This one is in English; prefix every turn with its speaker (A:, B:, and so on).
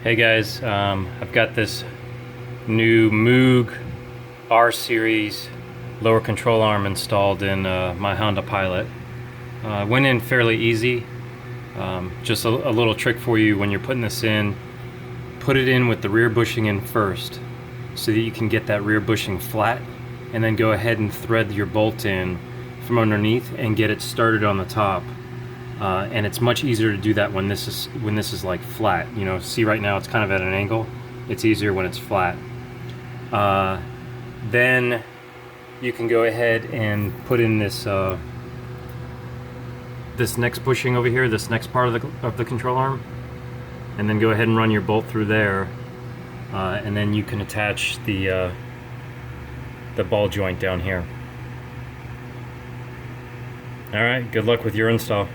A: Hey guys, I've got this new Moog R series lower control arm installed in my Honda Pilot. Went in fairly easy. Just a little trick for you when you're putting this in. Put it in with the rear bushing in first so that you can get that rear bushing flat, and then go ahead and thread your bolt in from underneath and get it started on the top. And it's much easier to do that when this is like flat. You know, see right now it's kind of at an angle. It's easier when it's flat. Then you can go ahead and put in this this next bushing over here, this next part of the control arm, and then go ahead and run your bolt through there, and then you can attach the ball joint down here. All right, good luck with your install.